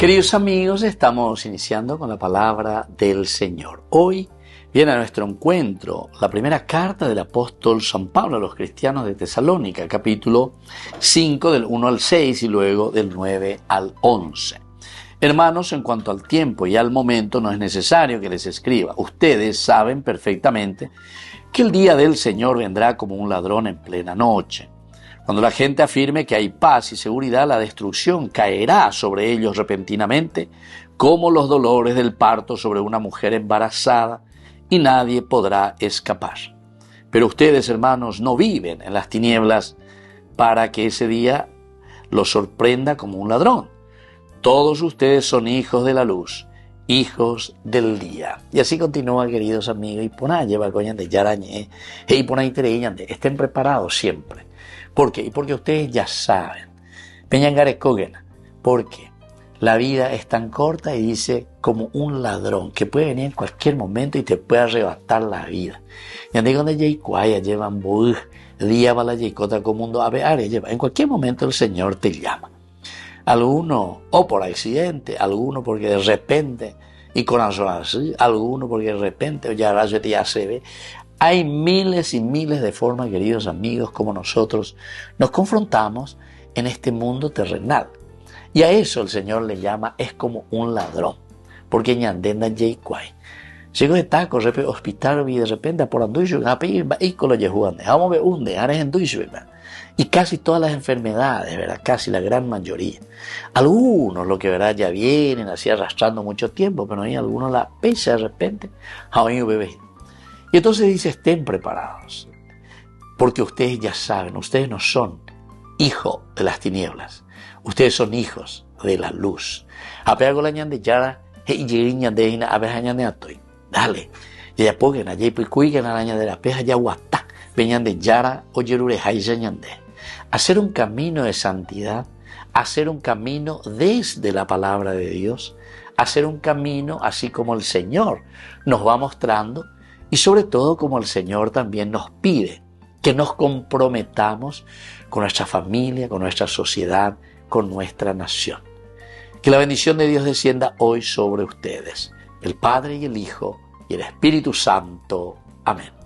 Queridos amigos, estamos iniciando con la palabra del Señor. Hoy viene a nuestro encuentro la primera carta del apóstol San Pablo a los cristianos de Tesalónica, capítulo 5 del 1 al 6 y luego del 9 al 11. Hermanos, en cuanto al tiempo y al momento no es necesario que les escriba. Ustedes saben perfectamente que el día del Señor vendrá como un ladrón en plena noche. Cuando la gente afirme que hay paz y seguridad, la destrucción caerá sobre ellos repentinamente, como los dolores del parto sobre una mujer embarazada, y nadie podrá escapar. Pero ustedes, hermanos, no viven en las tinieblas para que ese día los sorprenda como un ladrón. Todos ustedes son hijos de la luz, hijos del día. Y así continúa, queridos amigos, y poná lleva coñan de yarañe, y poná intereñan, estén preparados siempre. ¿Por qué? Porque ustedes ya saben. Peñangare Kogena. Porque la vida es tan corta y dice como un ladrón que puede venir en cualquier momento y te puede arrebatar la vida. Y ande cuando Yaikwaya llevan buh, día para la Yaikota como mundo a ver, lleva. En cualquier momento el Señor te llama. Alguno, o por accidente, alguno porque de repente, y con así, alguno porque de repente, ya se ve. Hay miles y miles de formas, queridos amigos, como nosotros nos confrontamos en este mundo terrenal. Y a eso el Señor le llama, es como un ladrón. Porque ñandenda yeikwai. Llegó de taco, hospital, y de repente por anduyo, y con lo yehuan, vamos a ver un de ares anduyo, y casi todas las enfermedades, ¿verdad? Casi la gran mayoría. Algunos, lo que verdad ya vienen así arrastrando mucho tiempo, pero hay algunos la pesa de repente, a un bebé. Y entonces dice, estén preparados, porque ustedes ya saben, ustedes no son hijos de las tinieblas, ustedes son hijos de la luz. Dale, ya pongan allí, pues cuigan a la de la peja ya guatá, venían de yara o yerure hayanyande. Hacer un camino de santidad, hacer un camino desde la palabra de Dios, hacer un camino así como el Señor nos va mostrando. Y sobre todo como el Señor también nos pide que nos comprometamos con nuestra familia, con nuestra sociedad, con nuestra nación. Que la bendición de Dios descienda hoy sobre ustedes, el Padre y el Hijo y el Espíritu Santo. Amén.